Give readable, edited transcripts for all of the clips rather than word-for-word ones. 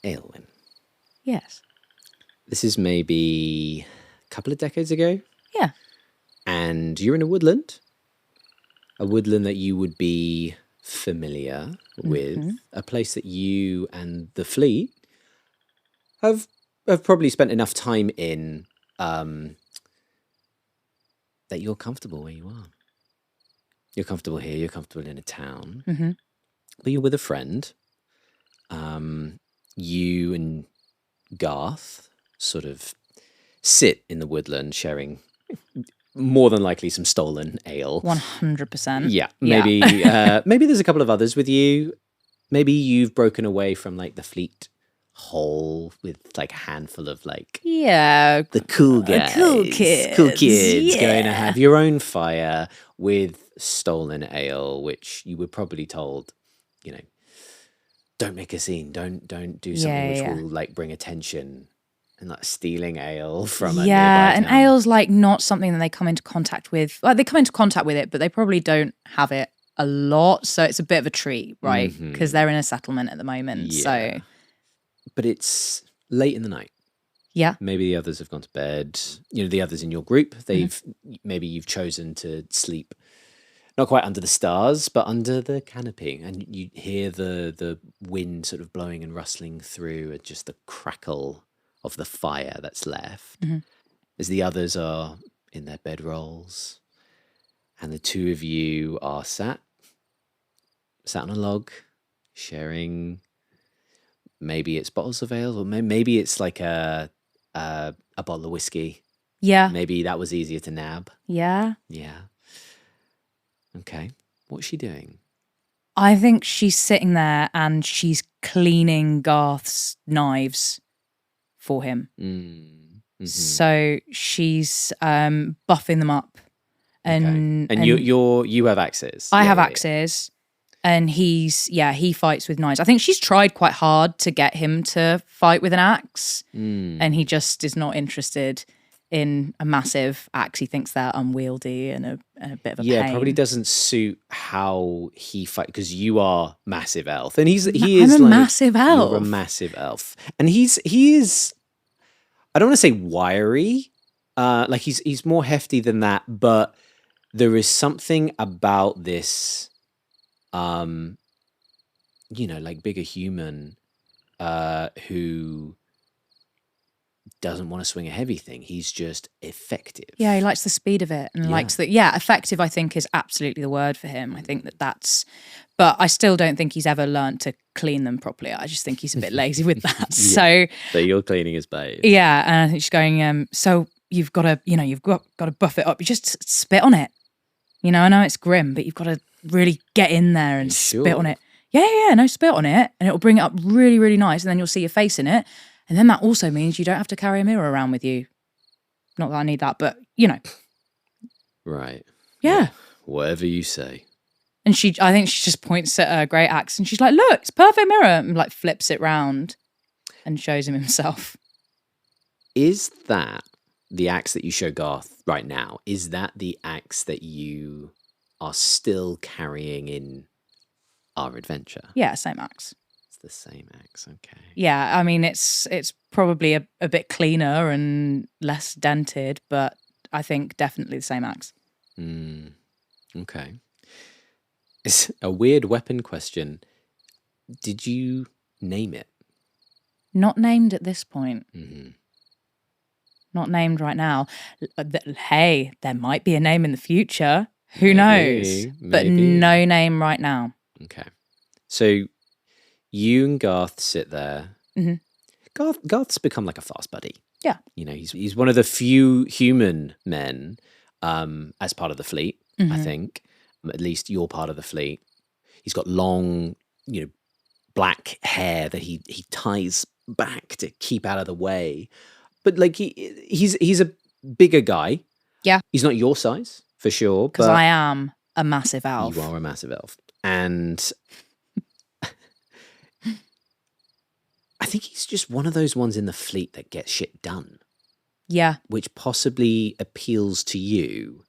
Aelwyn. Yes. This is maybe a couple of decades ago. Yeah. And you're in a woodland that you would be familiar with, a place that you and the fleet have probably spent enough time in that you're comfortable where you are. You're comfortable here, you're comfortable in a town, but you're with a friend. You and Garth sort of sit in the woodland sharing more than likely some stolen ale. 100%. Yeah, maybe maybe there's a couple of others with you. Maybe you've broken away from like the fleet hole with like a handful of like the cool guys, cool kids going to have your own fire with stolen ale, which you were probably told, you know, don't make a scene, don't do something which will like bring attention. And like stealing ale from a nearby and town. ale's like not something that they come into contact with. Like they come into contact with it, but they probably don't have it a lot. So it's a bit of a treat, right? Because they're in a settlement at the moment. Yeah. So, but it's late in the night. Yeah. Maybe the others have gone to bed. You know, the others in your group, maybe you've chosen to sleep not quite under the stars, but under the canopy, and you hear the wind sort of blowing and rustling through, and just the crackle of the fire that's left as the others are in their bedrolls, and the two of you are sat on a log, sharing. Maybe it's bottles of ale, or maybe it's like a bottle of whiskey. Yeah. Maybe that was easier to nab. Yeah. Yeah. Okay. What's she doing? I think she's sitting there and she's cleaning Garth's knives for him. So she's buffing them up, and you have axes. I have axes, and he fights with knives. I think she's tried quite hard to get him to fight with an axe, and he just is not interested in a massive axe. He thinks they're unwieldy and a bit of a pain. Probably doesn't suit how he fight, because you are massive elf, and I'm a massive elf. You're a massive elf, and he is. I don't want to say wiry, like he's more hefty than that, but there is something about this, like bigger human, who doesn't want to swing a heavy thing. He's just effective. Yeah, he likes the speed of it and likes the effective. I think is absolutely the word for him. I think that's, but I still don't think he's ever learned to clean them properly. I just think he's a bit lazy with that. So you're cleaning his bait. Yeah, and I think she's going. So you've got to buff it up. You just spit on it. You know, I know it's grim, but you've got to really get in there and spit on it. Yeah, no, spit on it, and it'll bring it up really, really nice, and then you'll see your face in it. And then that also means you don't have to carry a mirror around with you. Not that I need that, but, you know. Right. Yeah. Whatever you say. And I think she just points at her great axe and she's like, look, it's a perfect mirror. And like flips it round and shows him himself. Is that the axe that you show Garth right now? Is that the axe that you are still carrying in our adventure? Yeah, same axe. The same axe, okay. Yeah, I mean it's probably a bit cleaner and less dented, but I think definitely the same axe. Okay. It's a weird weapon question. Did you name it? Not named at this point. Not named right now. Hey, there might be a name in the future. Who knows? But no name right now. Okay. So you and Garth sit there. Garth's become like a fast buddy. Yeah. You know, he's one of the few human men as part of the fleet, I think. At least you're part of the fleet. He's got long, black hair that he ties back to keep out of the way. But like he's a bigger guy. Yeah. He's not your size, for sure. Because I am a massive elf. You are a massive elf. And I think he's just one of those ones in the fleet that gets shit done. Yeah. Which possibly appeals to you.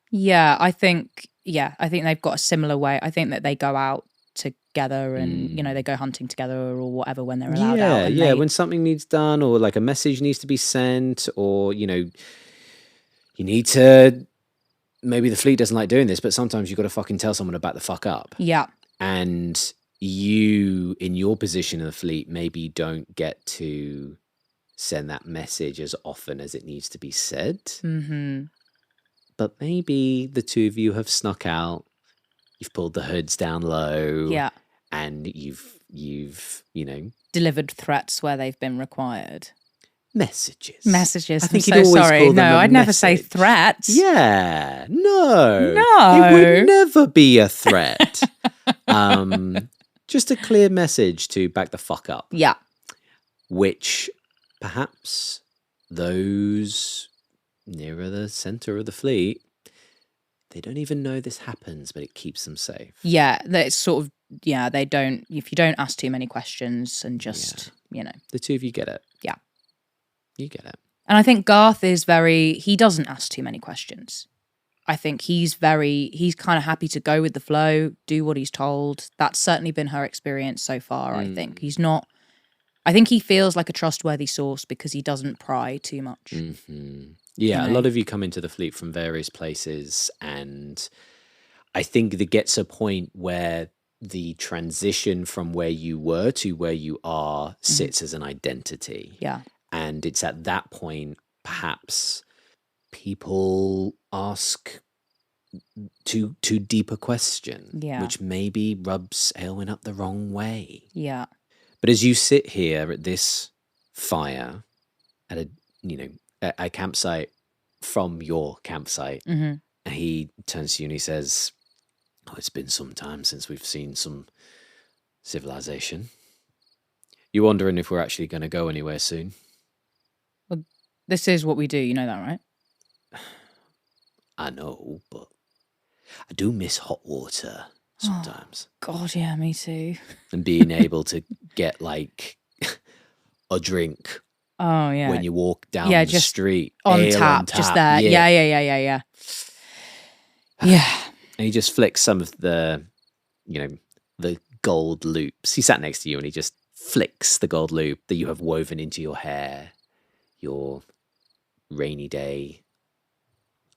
Yeah, I think they've got a similar way. I think that they go out to together and, they go hunting together or whatever when they're allowed out. Yeah, when something needs done or like a message needs to be sent or, you need to... Maybe the fleet doesn't like doing this, but sometimes you've got to fucking tell someone to back the fuck up. Yeah. And you, in your position in the fleet, maybe don't get to send that message as often as it needs to be said. Mm-hmm. But maybe the two of you have snuck out, you've pulled the hoods down low. Yeah. And you've delivered threats where they've been required. Messages. I think I'm you'd so always sorry. call them No, a I'd never say message. threats. Yeah. No. No. It would never be a threat. Just a clear message to back the fuck up. Yeah. Which perhaps those nearer the center of the fleet, they don't even know this happens, but it keeps them safe. Yeah, it's sort of, they don't, if you don't ask too many questions and just, The two of you get it. Yeah. You get it. And I think Garth is he doesn't ask too many questions. I think he's kind of happy to go with the flow, do what he's told. That's certainly been her experience so far, I think. I think he feels like a trustworthy source because he doesn't pry too much. Mm-hmm. Yeah, a lot of you come into the fleet from various places, and I think there gets a point where the transition from where you were to where you are sits as an identity. Yeah. And it's at that point, perhaps, people ask too deep a question, which maybe rubs Aelwyn up the wrong way. Yeah. But as you sit here at this fire at a campsite from your campsite, and he turns to you and he says, "Oh, it's been some time since we've seen some civilization. You're wondering if we're actually going to go anywhere soon?" Well, this is what we do. You know that, right? I know, but I do miss hot water sometimes. Oh, God, yeah, me too. And being able to get like a drink. Oh, yeah. When you walk down the just street. On tap, just there. Yeah. Yeah. And he just flicks some of the, the gold loops. He sat next to you and he just flicks the gold loop that you have woven into your hair, your rainy day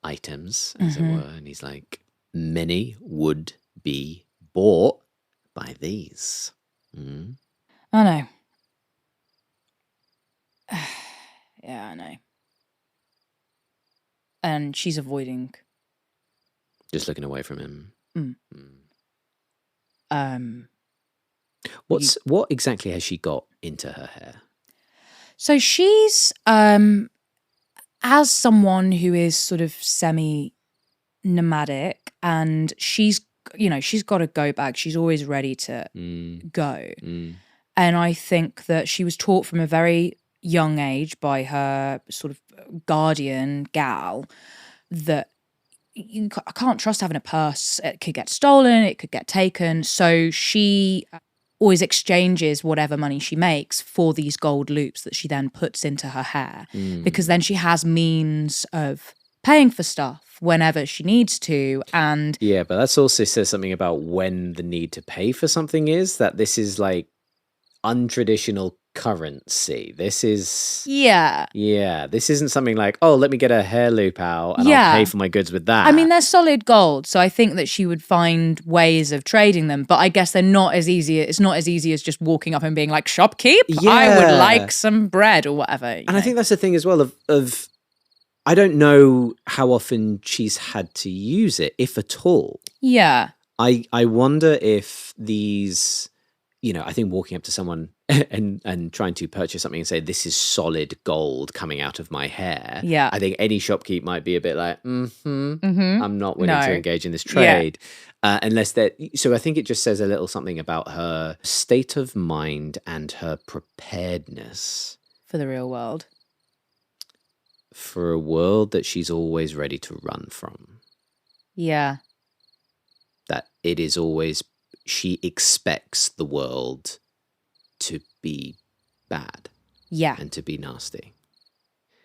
items, as it were. And he's like, many would be bought by these. Mm. I know. Yeah, I know. And she's avoiding. Just looking away from him. What exactly has she got into her hair? So she's as someone who is sort of semi-nomadic, and she's got a go bag. She's always ready to go. And I think that she was taught from a very young age by her sort of guardian gal that I can't trust having a purse. It could get stolen, it could get taken. So she always exchanges whatever money she makes for these gold loops that she then puts into her hair, because then she has means of paying for stuff whenever she needs to. And yeah, but that's also says something about when the need to pay for something is, that this is like untraditional currency. This is this isn't something like, oh, let me get a hair loop out and I'll pay for my goods with that. I mean, they're solid gold, so I think that she would find ways of trading them, but I guess they're not as easy. It's not as easy as just walking up and being like, shopkeep, I would like some bread or whatever. And I think that's the thing as well of I don't know how often she's had to use it, if at all. Yeah. I wonder if these, I think walking up to someone and trying to purchase something and say, this is solid gold coming out of my hair. Yeah. I think any shopkeep might be a bit like, I'm not willing to engage in this trade. Unless they're, so I think it just says a little something about her state of mind and her preparedness. For the real world. For a world that she's always ready to run from. Yeah. That it is always, she expects the world to be bad. Yeah. And to be nasty.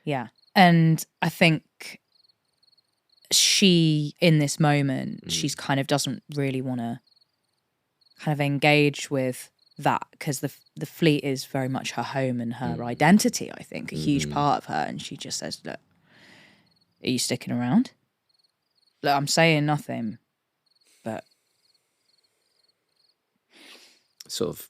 Yeah. And I think she, in this moment, she's kind of doesn't really want to kind of engage with that, because the fleet is very much her home and her identity, I think, a huge part of her. And she just says, look, are you sticking around? Look, I'm saying nothing, but... Sort of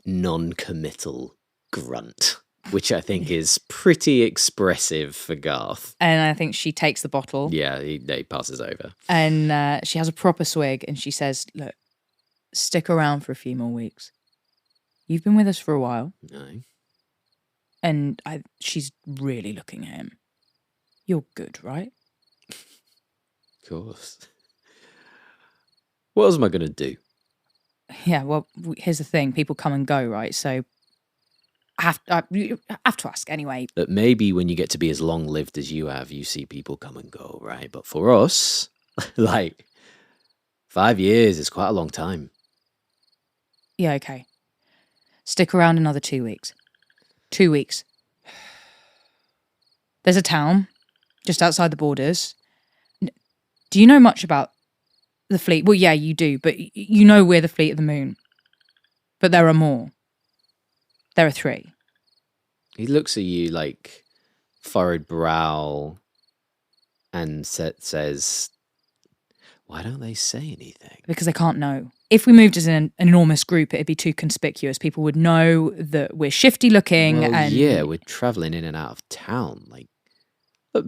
non-committal grunt, which I think is pretty expressive for Garth. And I think she takes the bottle. Yeah, he passes over. And she has a proper swig and she says, look, stick around for a few more weeks. You've been with us for a while. No. And she's really looking at him. You're good, right? Of course. What else am I going to do? Yeah, well, here's the thing. People come and go, right? So you have to ask anyway. But maybe when you get to be as long-lived as you have, you see people come and go, right? But for us, like, 5 years is quite a long time. Yeah, okay. Stick around another 2 weeks. 2 weeks. There's a town just outside the borders. Do you know much about the fleet? Well, yeah, you do, but you know we're the fleet of the moon. But there are more. There are 3. He looks at you like furrowed brow and says, why don't they say anything? Because they can't know. If we moved as an enormous group, it'd be too conspicuous. People would know that we're shifty looking. Well, and yeah, we're traveling in and out of town. Like,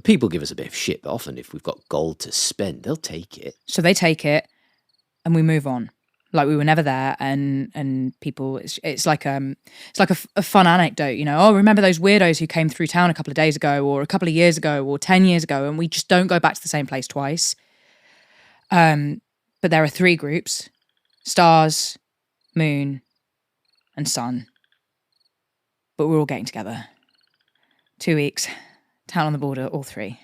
people give us a bit of shit, but often if we've got gold to spend, they'll take it. So they take it and we move on. Like we were never there, and people, it's like a fun anecdote, you know. Oh, remember those weirdos who came through town a couple of days ago, or a couple of years ago, or 10 years ago, and we just don't go back to the same place twice. But there are 3 groups: stars, moon, and sun. But we're all getting together. 2 weeks, town on the border, all 3.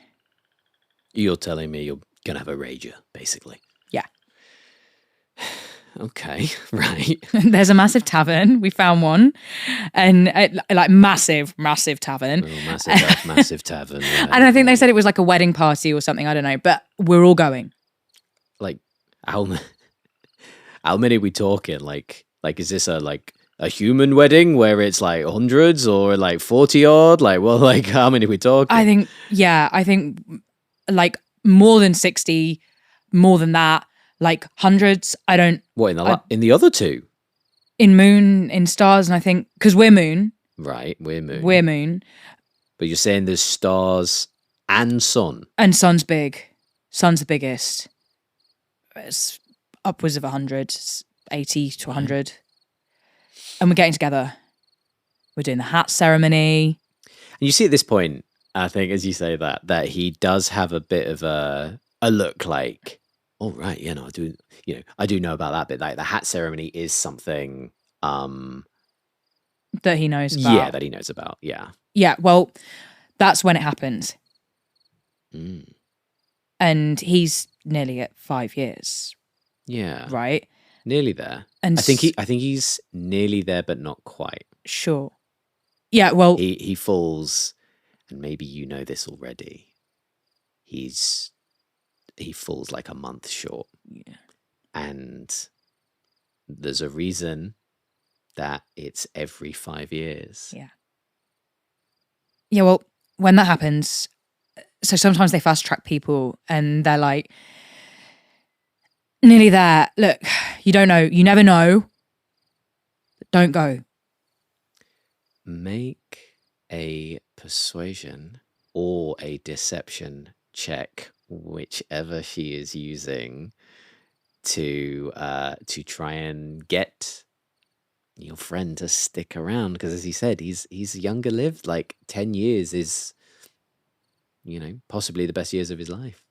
You're telling me you're gonna have a rager, basically. Yeah. Okay, right. There's a massive tavern. We found one, and like massive tavern. Oh, massive tavern. Yeah. And I think they said it was like a wedding party or something. I don't know, but we're all going. Like, how many are we talking? Like, is this a human wedding where it's like hundreds or like 40 odd? Like, well, like how many are we talking? I think like more than 60, more than that. Like hundreds. I don't. What in the other 2? In moon, in stars, and I think because we're moon. Right, we're moon. We're moon. But you're saying there's stars and sun. And sun's big. Sun's the biggest. It's upwards of 100, 80 to 100. And we're getting together. We're doing the hat ceremony. And you see at this point, I think, as you say that he does have a bit of a look like, oh, right, yeah, no, I do know about that bit. Like the hat ceremony is something that he knows about. Yeah, that he knows about. Yeah. Yeah, well, that's when it happens. Mm. And he's nearly at 5 years. Yeah. Right? Nearly there. And I think he's nearly there, but not quite. Sure. Yeah, well, he falls, and maybe you know this already. He falls like a month short. Yeah. And there's a reason that it's every 5 years. Yeah. Yeah, well, when that happens, so sometimes they fast track people and they're like, nearly there. Look, you don't know. You never know. But don't go. Make a persuasion or a deception check, whichever she is using, to try and get your friend to stick around, because as he said, he's younger lived. Like 10 years is, possibly the best years of his life.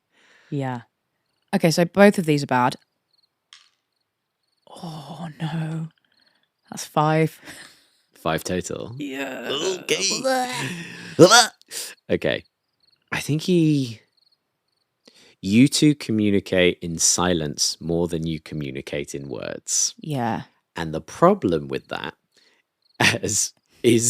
Yeah. Okay, so both of these are bad. Oh no, that's 5. 5 total. Yeah. Okay. I think you two communicate in silence more than you communicate in words. Yeah. And the problem with that is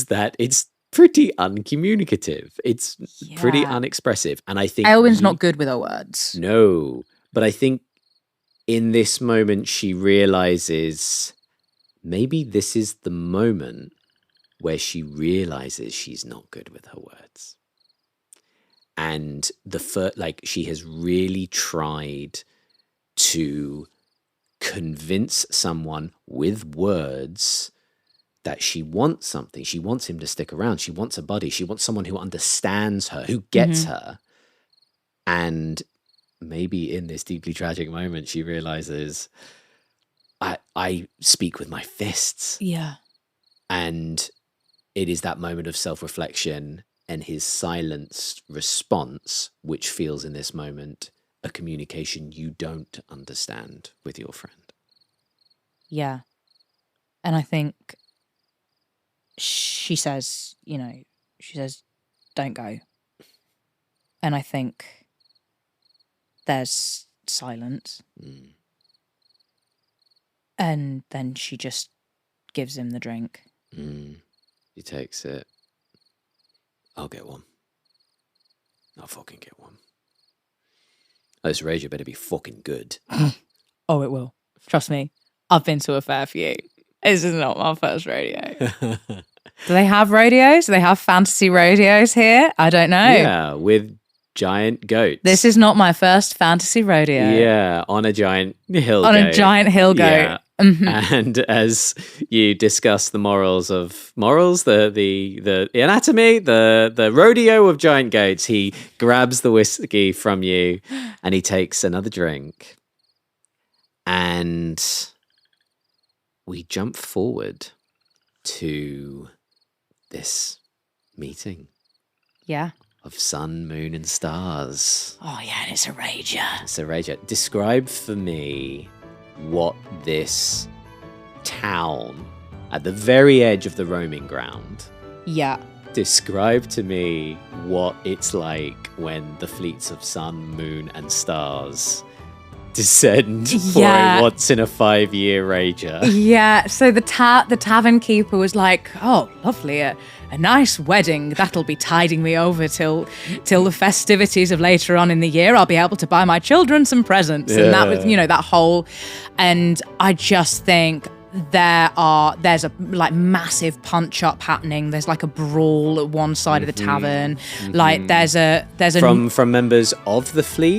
that it's pretty uncommunicative. It's pretty unexpressive. And I think Aelwyn's not good with her words. No, but I think in this moment, she realizes maybe this is the moment where she realizes she's not good with her words. And she has really tried to convince someone with words that she wants something. She wants him to stick around. She wants a buddy. She wants someone who understands her, who gets her. And maybe in this deeply tragic moment, she realizes, I speak with my fists. Yeah. And it is that moment of self-reflection and his silenced response, which feels in this moment a communication you don't understand with your friend. Yeah. And I think she says, don't go. And I think there's silence. And then she just gives him the drink. He takes it. I'll get one. I'll fucking get one. Oh, this radio better be fucking good. Oh, it will. Trust me. I've been to a fair few. This is not my first rodeo. Do they have rodeos? Do they have fantasy rodeos here? I don't know. Yeah, with giant goats. This is not my first fantasy rodeo. Yeah, on a giant hill goat. On a giant hill goat. Yeah. And as you discuss the the anatomy, the rodeo of giant goats, he grabs the whiskey from you and he takes another drink. And we jump forward to this meeting. Yeah. Of sun, moon, and stars. Oh, yeah, and it's a rager. It's a rager. Describe for me what this town at the very edge of the roaming ground. Yeah. Describe to me what it's like when the fleets of sun, moon, and stars descend for a once-in-a-5-year rager. Yeah, so the tavern keeper was like, oh, lovely, a nice wedding. That'll be tiding me over till the festivities of later on in the year. I'll be able to buy my children some presents. Yeah. And that was, that whole... And I just think there's a like massive punch up happening. There's like a brawl at one side of the tavern. Like there's a from members of the fleet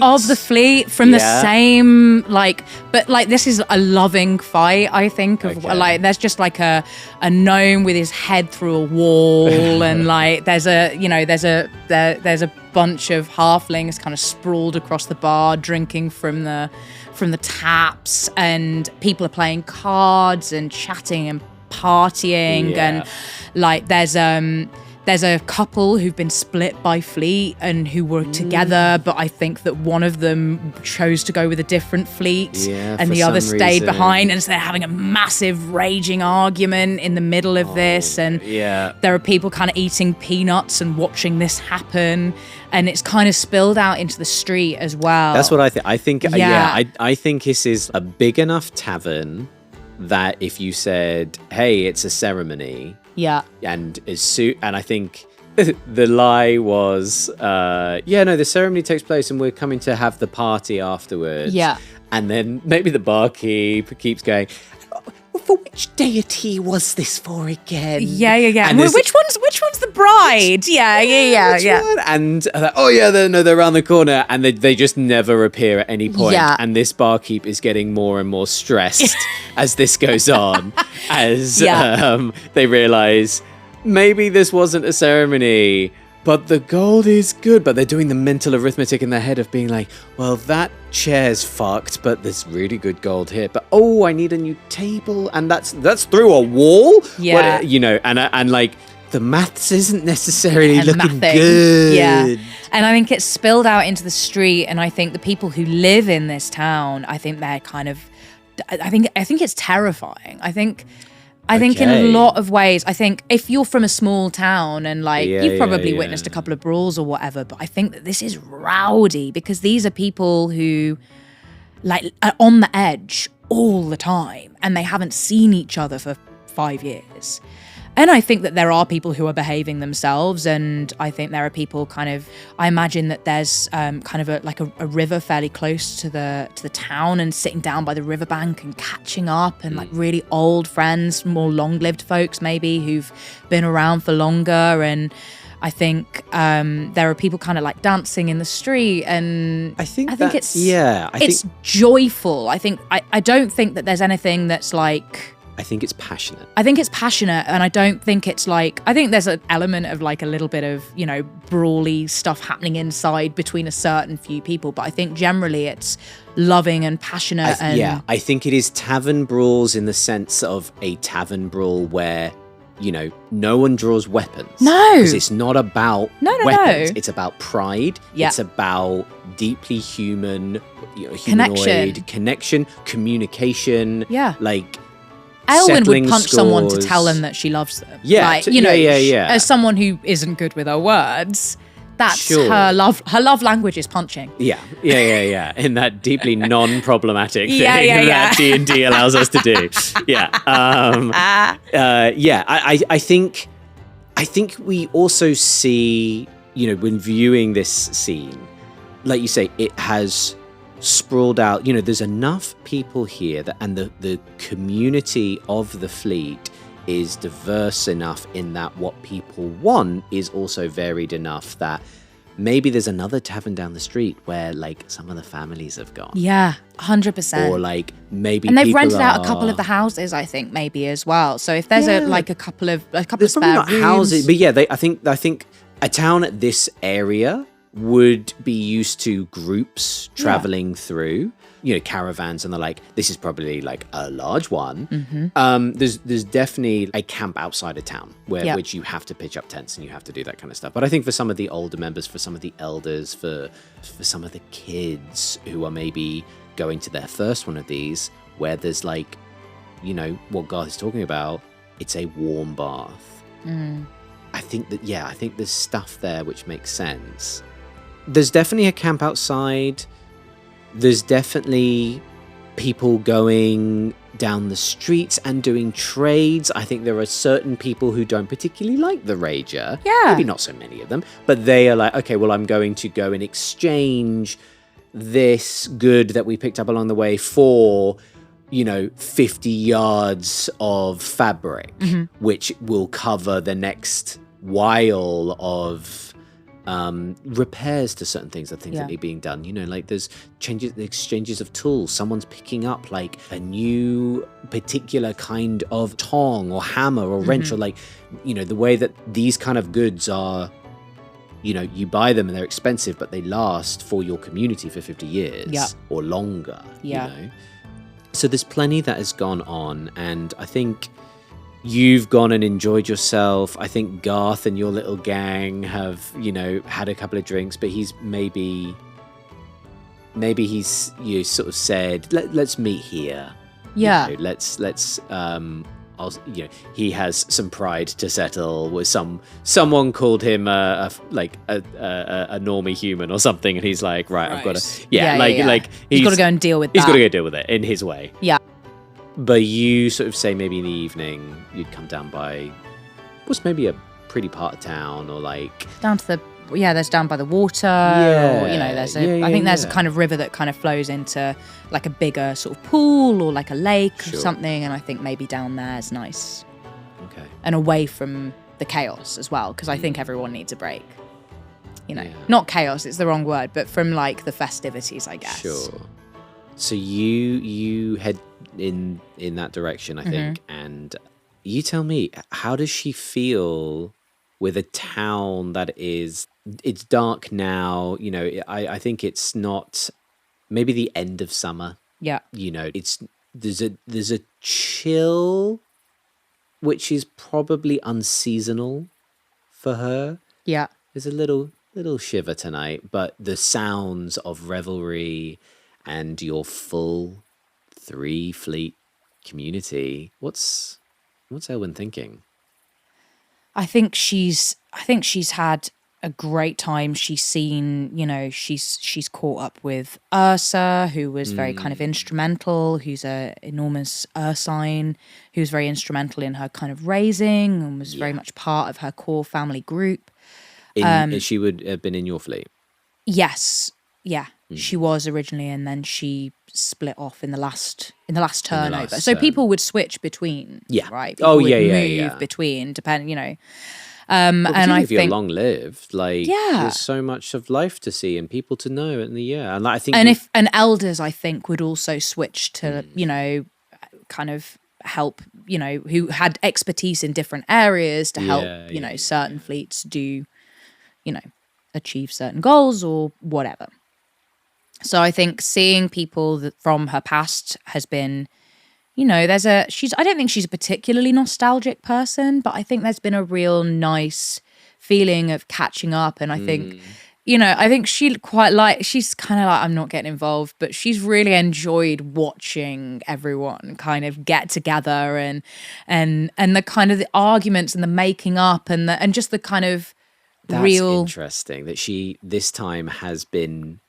from the same but this is a loving fight, I think, of there's just like a gnome with his head through a wall and there's a bunch of halflings kind of sprawled across the bar drinking from the taps, and people are playing cards and chatting and partying, and there's a couple who've been split by fleet and who were together, but I think that one of them chose to go with a different fleet and the other stayed behind, and so they're having a massive raging argument in the middle of this, and there are people kind of eating peanuts and watching this happen, and it's kind of spilled out into the street as well. That's what I think. I think this is a big enough tavern that if you said, hey, it's a ceremony, and I think the lie was, the ceremony takes place and we're coming to have the party afterwards. Yeah. And then maybe the barkeep keeps going, for which deity was this for again? Yeah. And which one's the bride? Yeah. One? And they're around the corner, and they just never appear at any point. Yeah. And this barkeep is getting more and more stressed as this goes on, as they realize maybe this wasn't a ceremony, but the gold is good. But they're doing the mental arithmetic in their head of being like, well, that chair's fucked, but there's really good gold here. But I need a new table, and that's through a wall. Yeah, and the maths isn't necessarily looking good. Yeah, and I think it's spilled out into the street, and I think the people who live in this town, I think they're kind of, I think it's terrifying. I think in a lot of ways, I think if you're from a small town and you've probably witnessed a couple of brawls or whatever, but I think that this is rowdy because these are people who are on the edge all the time and they haven't seen each other for 5 years. And I think that there are people who are behaving themselves, and I think there are people I imagine that there's kind of a river fairly close to the town, and sitting down by the riverbank and catching up, and like really old friends, more long-lived folks maybe who've been around for longer. And I think there are people kind of like dancing in the street, and I think it's joyful. I don't think that there's anything that's like. I think it's passionate. And I don't think it's like, I think there's an element of like a little bit of, you know, brawly stuff happening inside between a certain few people. But I think generally it's loving and passionate. I think it is tavern brawls in the sense of a tavern brawl where, you know, no one draws weapons. No. Because it's not about weapons. It's about pride. Yeah. It's about deeply human, you know, humanoid connection, communication. Yeah. Like, Aelwyn would punch someone to tell them that she loves them. Yeah, like, you know, as someone who isn't good with her words, that's her love. Her love language is punching. Yeah. In that deeply non-problematic thing that D&D allows us to do. I think we also see, you know, when viewing this scene, like you say, it has sprawled out. You know, there's enough people here and the community of the fleet is diverse enough in that what people want is also varied enough that maybe there's another tavern down the street where like some of the families have gone. Yeah, 100%. Or like maybe and they've rented out a couple of the houses, I think, maybe as well. So if there's a couple of spare rooms, houses, but I think a town at this area would be used to groups traveling through, you know, caravans and the like. This is probably like a large one. There's definitely a camp outside of town which you have to pitch up tents and you have to do that kind of stuff. But I think for some of the older members, for some of the elders, for some of the kids who are maybe going to their first one of these, where there's like, you know, what Garth is talking about, it's a warm bath. I think there's stuff there which makes sense. There's definitely a camp outside. There's definitely people going down the streets and doing trades. I think there are certain people who don't particularly like the Rager. Yeah. Maybe not so many of them, but they are like, okay, well, I'm going to go and exchange this good that we picked up along the way for, you know, 50 yards of fabric, which will cover the next while of repairs to certain things that need being done. You know, like there's exchanges of tools. Someone's picking up like a new particular kind of tong or hammer or wrench, or like, you know, the way that these kind of goods are, you know, you buy them and they're expensive, but they last for your community for 50 years or longer. You know? So there's plenty that has gone on, and I think you've gone and enjoyed yourself. I think Garth and your little gang have, you know, had a couple of drinks, but he's maybe he's, you sort of said, let's meet here. Yeah. You know, let's you know, he has some pride to settle with someone called him a normie human or something, and he's like, right. I've got to like he's got to go and deal with that. He's got to go deal with it in his way. Yeah. But you sort of say maybe in the evening you'd come down by what's maybe a pretty part of town, or like down to there's down by the water. Or, you know, there's I think there's a kind of river that kind of flows into like a bigger sort of pool or like a lake or something, and I think maybe down there is nice. Okay. And away from the chaos as well, because I think everyone needs a break. You know, not chaos, it's the wrong word, but from like the festivities, I guess. Sure. So you head in that direction, I think, and you tell me, how does she feel with a town that it's dark now? You know, I think it's not maybe the end of summer. Yeah. You know, there's a chill which is probably unseasonal for her. Yeah. There's a little shiver tonight, but the sounds of revelry and your full 3 fleet community. What's Aelwyn thinking? I think she's had a great time. She's seen, she's caught up with Ursa, who was very kind of instrumental, who's a enormous Ursine, who's very instrumental in her kind of raising and was very much part of her core family group. She would have been in your fleet. Yes, yeah, she was originally, and then she split off in the last turnover. So people would switch between, right? People would move between, depending, and I think if you're long lived, there's so much of life to see and people to know, and and I think, and elders, I think, would also switch to, kind of help, who had expertise in different areas to help, certain fleets do, achieve certain goals or whatever. So I think seeing people that from her past has been, I don't think she's a particularly nostalgic person, but I think there's been a real nice feeling of catching up. And I think, I think she's kind of like, I'm not getting involved, but she's really enjoyed watching everyone kind of get together and the kind of the arguments and the making up and just the kind of That's interesting that she this time has been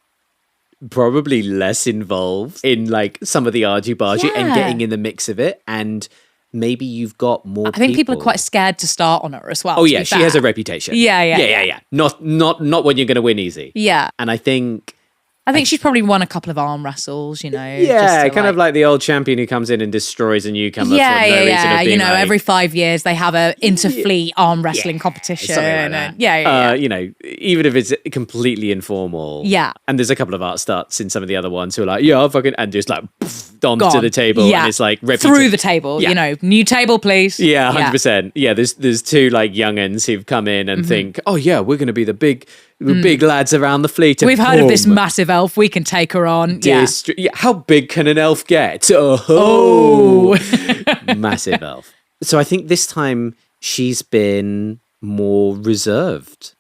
probably less involved in some of the argy-bargy and getting in the mix of it, and maybe you've got more I think people are quite scared to start on her as well. Oh yeah, she has a reputation. Yeah. Not when you're going to win easy. Yeah. And I think she's probably won a couple of arm wrestles, Yeah, kind of like the old champion who comes in and destroys a newcomer for no reason of being every 5 years they have a interfleet arm wrestling competition. Like even if it's completely informal. Yeah. And there's a couple of art starts in some of the other ones who are like, I'll fucking, and just onto the table. Yeah. And it's like through the table, new table, please. Yeah, 100%. Yeah, there's two young'uns who've come in and think, oh yeah, we're going to be the big lads around the fleet. We've heard of this massive elf. We can take her on. How big can an elf get? Oh. Massive elf. So I think this time she's been more reserved.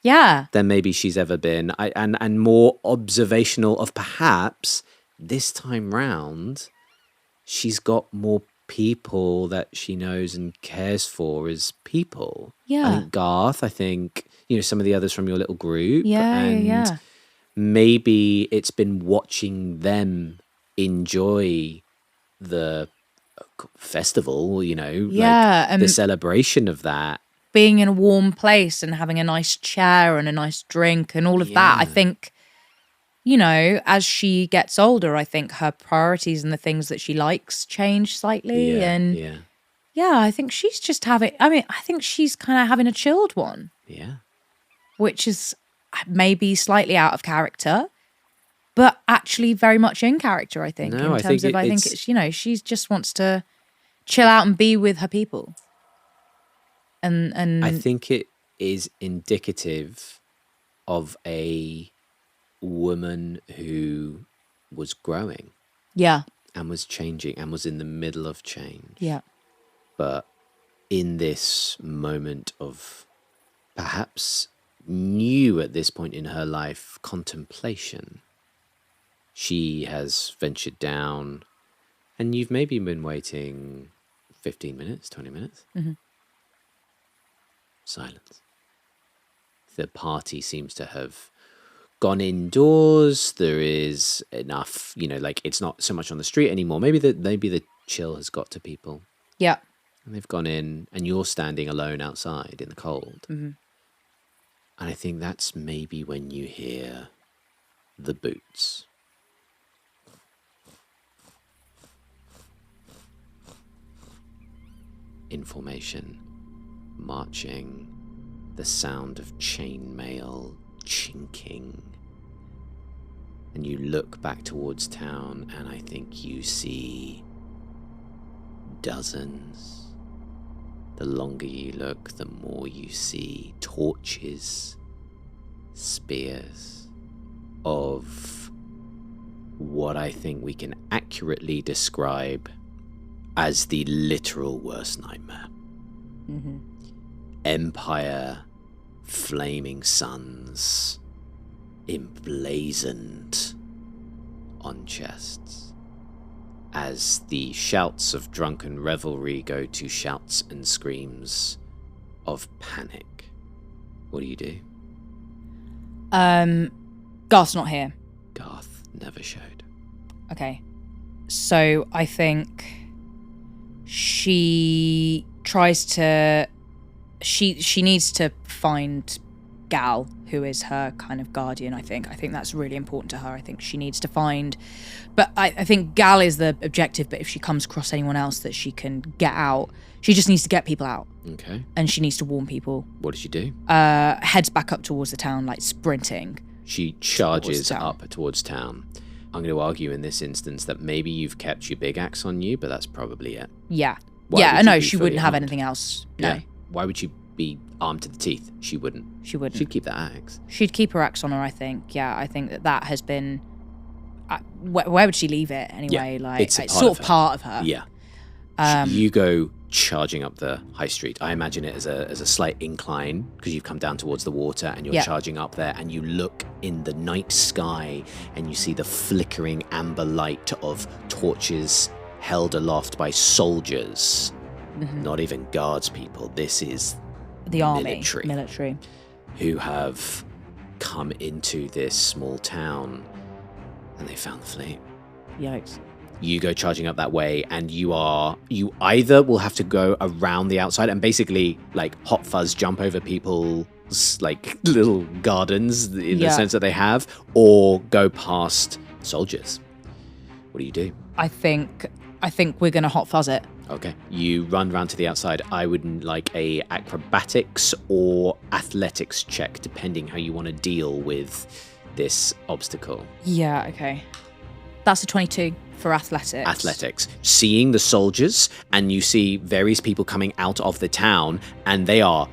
Yeah. Than maybe she's ever been. And more observational of perhaps this time round, she's got more people that she knows and cares for as people. Yeah. I think Garth, some of the others from your little group. Yeah. Maybe it's been watching them enjoy the festival, the celebration of that. Being in a warm place and having a nice chair and a nice drink and all of that. I think, as she gets older, I think her priorities and the things that she likes change slightly. I think she's just I think she's kind of having a chilled one. Yeah. Which is maybe slightly out of character, but actually very much in character, I think. No, I think it's, she just wants to chill out and be with her people. And I think it is indicative of a woman who was growing. Yeah. And was changing and was in the middle of change. Yeah. But in this moment of perhaps new at this point in her life contemplation, she has ventured down, and you've maybe been waiting 15 minutes, 20 minutes. Mm-hmm. Silence. The party seems to have gone indoors. There is enough, it's not so much on the street anymore. Maybe the chill has got to people. Yeah. And they've gone in, and you're standing alone outside in the cold. Mm-hmm. And I think that's maybe when you hear the boots. In formation, marching, the sound of chainmail chinking. And you look back towards town, and I think you see dozens. The longer you look, the more you see torches, spears of what I think we can accurately describe as the literal worst nightmare. Mm-hmm. Empire, flaming suns, emblazoned on chests, as the shouts of drunken revelry go to shouts and screams of panic. What do you do? Garth's not here. Garth never showed. Okay. So I think she tries to... She needs to find Gal, who is her kind of guardian, I think. I think that's really important to her. I think she needs to find... But I think Gal is the objective, but if she comes across anyone else that she can get out, she just needs to get people out. Okay. And she needs to warn people. What does she do? Heads back up towards the town, like sprinting. She charges up towards town. I'm going to argue in this instance that maybe you've kept your big axe on you, but that's probably it. Yeah. Why No, she wouldn't have anything else. No. Yeah. Why would she be armed to the teeth? She wouldn't. She wouldn't. She'd keep that axe. She'd keep her axe on her, I think. Yeah, I think that has been... where would she leave it anyway? Yeah, like it's sort of part of her. Yeah. You go charging up the high street. I imagine it as a slight incline because you've come down towards the water and you're charging up there, and you look in the night sky and you see the flickering amber light of torches held aloft by soldiers. Mm-hmm. Not even guards people. This is the army, military, who have come into this small town and they found the flame. Yikes. You go charging up that way, and you either will have to go around the outside and basically like hot fuzz jump over people's like little gardens in the sense that they have, or go past soldiers. What do you do? I think we're gonna hot fuzz it. Okay. You run round to the outside. I would like a acrobatics or athletics check, depending how you want to deal with this obstacle. Yeah, okay. That's a 22 for athletics. Athletics. Seeing the soldiers, and you see various people coming out of the town, and they are,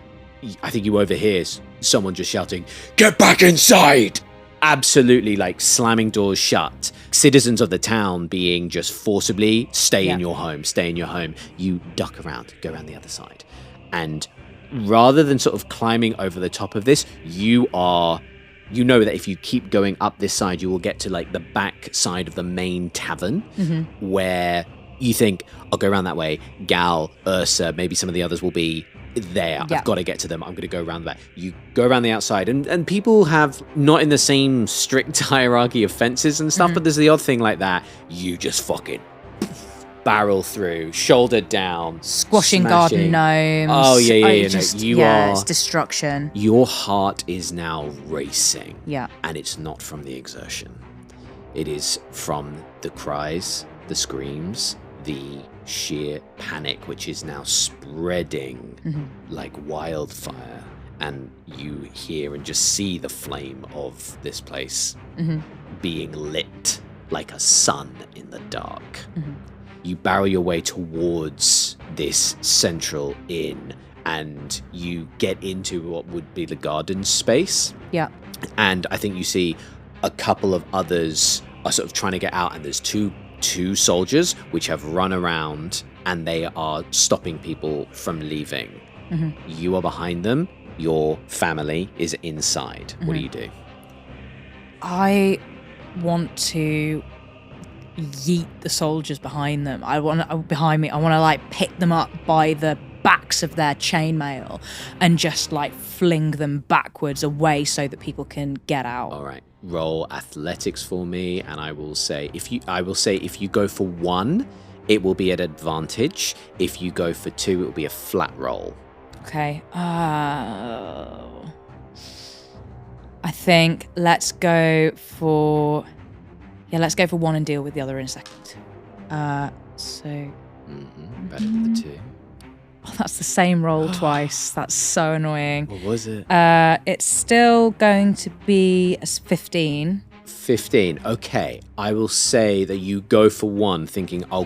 I think you overhear someone just shouting, "Get back inside!" Absolutely, like slamming doors shut. Citizens of the town being just forcibly, stay in your home, stay in your home. You duck around, go around the other side. And rather than sort of climbing over the top of this, you know that if you keep going up this side, you will get to like the back side of the main tavern, where you think, I'll go around that way. Gal, Ursa, maybe some of the others will be there. I've got to get to them. I'm going to go around that. You go around the outside, and people have not in the same strict hierarchy of fences and stuff, but there's the odd thing like that. You just fucking barrel through, shoulder down, squashing smashing. Garden gnomes. Oh yeah. It's destruction. Your heart is now racing. Yeah. And it's not from the exertion. It is from the cries, the screams, the sheer panic, which is now spreading like wildfire. And you hear and just see the flame of this place being lit like a sun in the dark. You barrel your way towards this central inn, and you get into what would be the garden space. Yeah. And I think you see a couple of others are sort of trying to get out, and there's two soldiers which have run around, and they are stopping people from leaving. You are behind them. Your family is inside. What do you do? I want to yeet the soldiers behind them. Behind me. I want to like pick them up by the backs of their chainmail and just like fling them backwards away so that people can get out. All right. Roll athletics for me, and I will say if you go for 1, it will be at advantage. If you go for 2, it will be a flat roll. Okay. I think let's go for 1 and deal with the other in a second. Better for the 2. Oh, that's the same roll twice. That's so annoying. What was it? It's still going to be a 15. 15. Okay. I will say that you go for 1, thinking I'll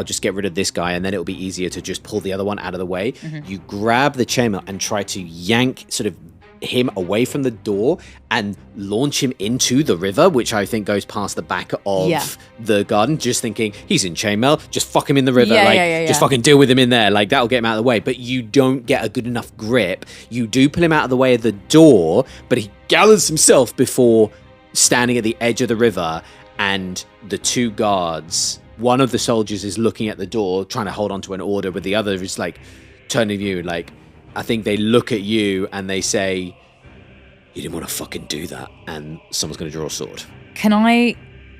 just get rid of this guy, and then it'll be easier to just pull the other one out of the way. You grab the chainmail and try to yank sort of him away from the door and launch him into the river, which I think goes past the back of the garden, just thinking he's in chainmail, just fuck him in the river, just fucking deal with him in there, like that'll get him out of the way. But you don't get a good enough grip. You do pull him out of the way of the door, but he gathers himself before standing at the edge of the river, and the 2 guards, one of the soldiers is looking at the door trying to hold on to an order, but the other is like turning to you, like I think they look at you and they say, you didn't want to fucking do that. And someone's going to draw a sword. Can I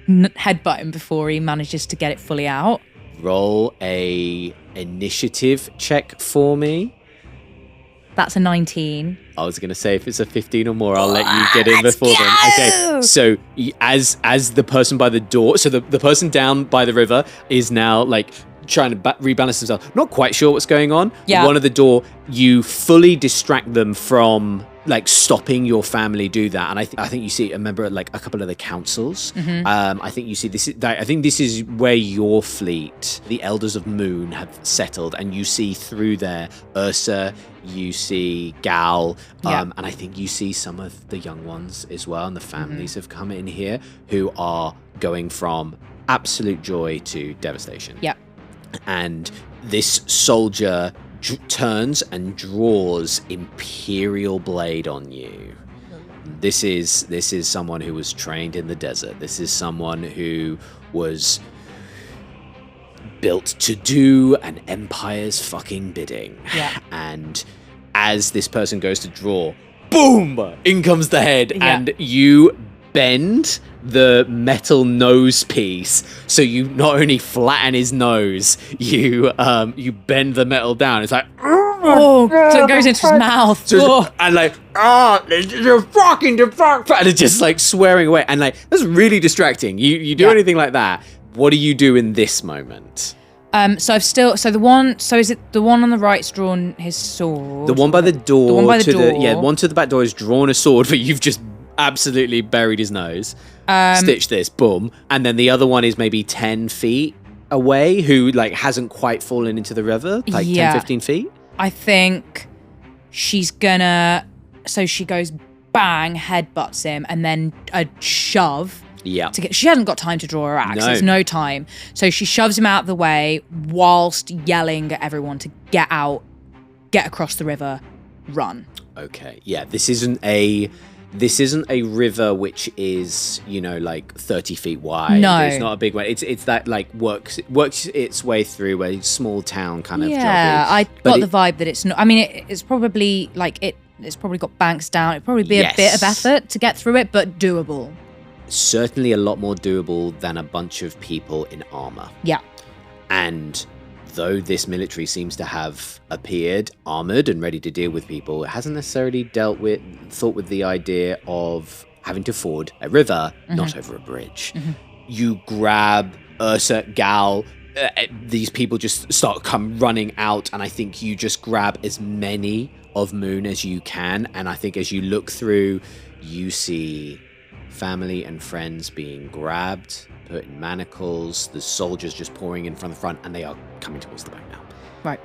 headbutt him before he manages to get it fully out? Roll a initiative check for me. That's a 19. I was going to say if it's a 15 or more, I'll let you get in before then. Okay, so as the person by the door, so the person down by the river is now like trying to rebalance themselves. Not quite sure what's going on. Yeah. One of the door, you fully distract them from like stopping your family do that. And I think you see a member at like a couple of the councils. I think you see this. I think this is where your fleet, the Elders of Moon, have settled, and you see through there Ursa. You see Gal, and I think you see some of the young ones as well, and the families have come in here who are going from absolute joy to devastation. Yeah. And this soldier turns and draws Imperial Blade on you. This is someone who was trained in the desert. This is someone who was built to do an empire's fucking bidding. Yeah. And as this person goes to draw, boom! In comes the head, and you bend the metal nose piece, so you not only flatten his nose, you bend the metal down. It's like, so it goes into his mouth. And like, you're fucking, and it's just like swearing away, and like that's really distracting. You do anything like that, what do you do in this moment? So is it the one on the right's drawn his sword? The one by the door. The one by the door. One to the back door has drawn a sword, but you've just absolutely buried his nose. Stitch this, boom. And then the other one is maybe 10 feet away, who like hasn't quite fallen into the river, like 10, 15 feet. I think she's gonna, so she goes bang, headbutts him, and then a shove. Yeah. She hasn't got time to draw her axe. There's no time. So she shoves him out of the way whilst yelling at everyone to get out, get across the river, run. Okay. Yeah, this isn't a river which is, like 30 feet wide. No. It's not a big one. It's that like works its way through a small town kind of job. Yeah, I got the vibe that it's not. I mean, it's probably like it's probably got banks down. It'd probably be a bit of effort to get through it, but doable. Certainly a lot more doable than a bunch of people in armor. Yeah. And though this military seems to have appeared armored and ready to deal with people, it hasn't necessarily thought with the idea of having to ford a river, not over a bridge. You grab Ursa, Gal, these people just start come running out, and I think you just grab as many of Moon as you can. And I think as you look through, you see family and friends being grabbed, put in manacles, the soldiers just pouring in from the front, and they are coming towards the back now. Right.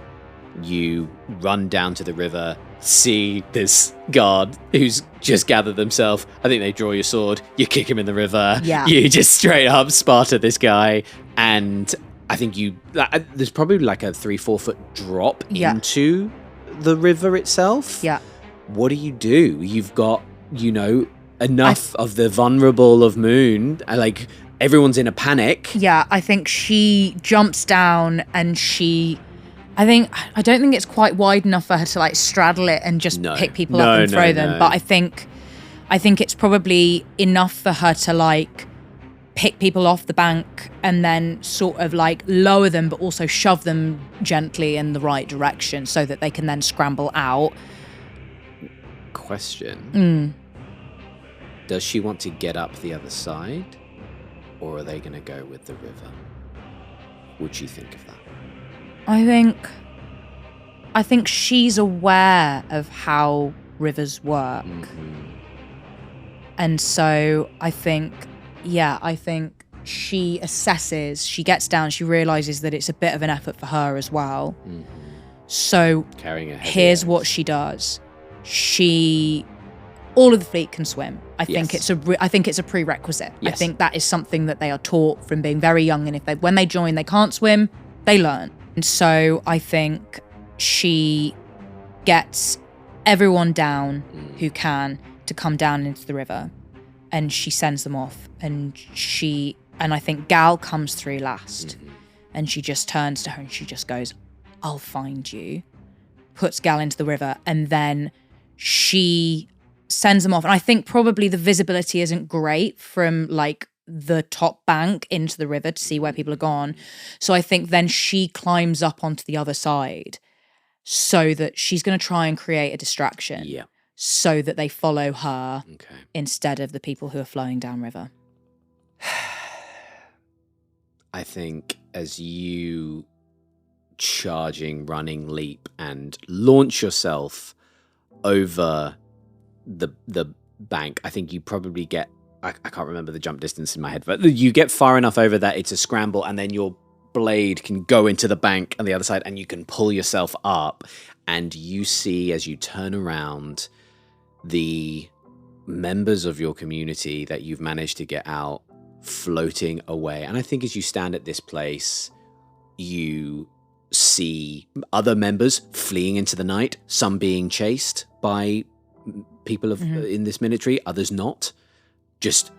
You run down to the river, see this guard who's just gathered themselves. I think they draw your sword, you kick him in the river, you just straight up Sparta this guy, and I think there's probably like a 3-4 foot drop into the river itself. Yeah. What do? You've got, enough of the vulnerable of Moon, like everyone's in a panic. Yeah, I think she jumps down and I don't think it's quite wide enough for her to like straddle it and just pick people up and throw them. But I think it's probably enough for her to like pick people off the bank and then sort of like lower them, but also shove them gently in the right direction so that they can then scramble out. Question. Does she want to get up the other side, or are they going to go with the river? What'd you think of that? I think she's aware of how rivers work. And so I think she assesses, she gets down, she realizes that it's a bit of an effort for her as well. So here's what she does. All of the fleet can swim. I think it's a prerequisite. I think that is something that they are taught from being very young, and when they join they can't swim, they learn. And so I think she gets everyone down who can to come down into the river, and she sends them off, and I think Gal comes through last, and she just turns to her and she just goes, "I'll find you," puts Gal into the river, and then she sends them off. And I think probably the visibility isn't great from like the top bank into the river to see where people are gone. So I think then she climbs up onto the other side so that she's going to try and create a distraction. Yeah. So that they follow her Okay. instead of the people who are flowing downriver. I think as you charging, running, leap, and launch yourself over the bank, I think you probably get, I can't remember the jump distance in my head, but you get far enough over that it's a scramble, and then your blade can go into the bank on the other side, and you can pull yourself up, and you see as you turn around the members of your community that you've managed to get out floating away. And I think as you stand at this place, you see other members fleeing into the night, some being chased by people of in this military, others not. Just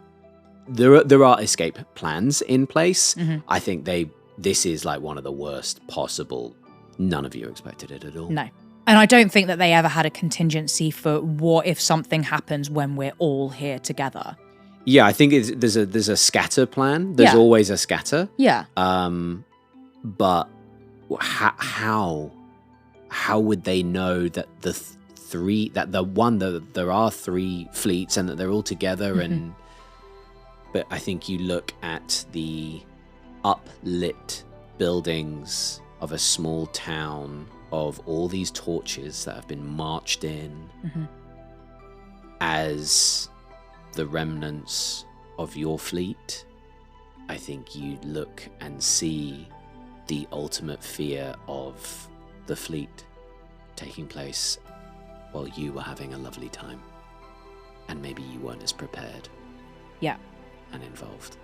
there are escape plans in place. I think this is like one of the worst possible. None of you expected it at all. No. And I don't think that they ever had a contingency for what if something happens when we're all here together. Yeah, I think there's a scatter plan. There's always a scatter. Yeah. But how would they know that there are three fleets and that they're all together? And but I think you look at the uplit buildings of a small town, of all these torches that have been marched in as the remnants of your fleet. I think you look and see the ultimate fear of the fleet taking place while you were having a lovely time. And maybe you weren't as prepared. Yeah. And involved.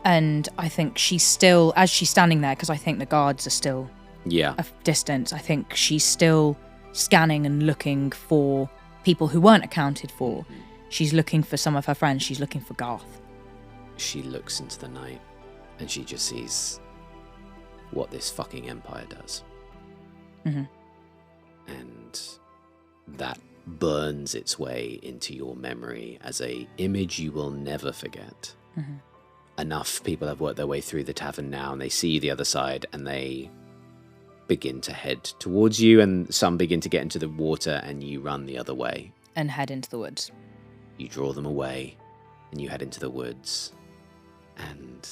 And I think she's still, as she's standing there, because I think the guards are still a distance, I think she's still scanning and looking for people who weren't accounted for. She's looking for some of her friends. She's looking for Garth. She looks into the night and she just sees what this fucking empire does. And that burns its way into your memory as a image you will never forget. Enough people have worked their way through the tavern now, and they see you the other side, and they begin to head towards you, and some begin to get into the water, and you run the other way. And head into the woods. You draw them away, and you head into the woods. And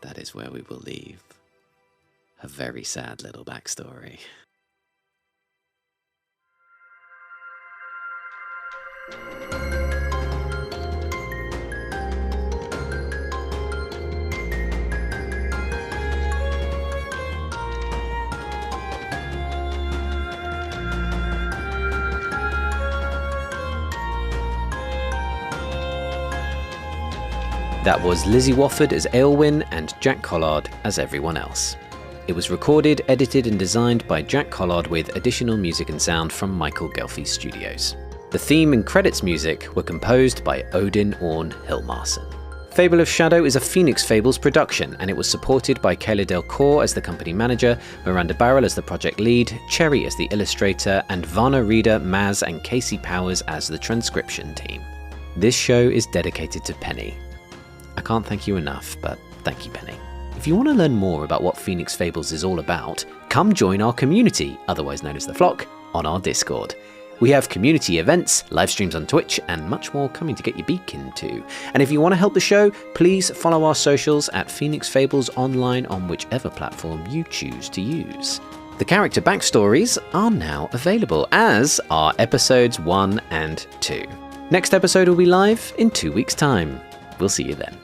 that is where we will leave. A very sad little backstory. That was Lizzie Wofford as Aelwyn and Jack Collard as everyone else. It was recorded, edited and designed by Jack Collard with additional music and sound from Michael Ghelfi Studios. The theme and credits music were composed by Odin Orn Hilmarson. Fable of Shadow is a Phoenix Fables production, and it was supported by Kayla Delcoure as the company manager, Miranda Barril as the project lead, Cherry as the illustrator, and Vanna Reader, Maz and Casey Powers as the transcription team. This show is dedicated to Penny. I can't thank you enough, but thank you, Penny. If you want to learn more about what Phoenix Fables is all about, come join our community, otherwise known as The Flock, on our Discord. We have community events, live streams on Twitch, and much more coming to get your beak into. And if you want to help the show, please follow our socials at Phoenix Fables Online on whichever platform you choose to use. The character backstories are now available, as are episodes 1 and 2. Next episode will be live in 2 weeks' time. We'll see you then.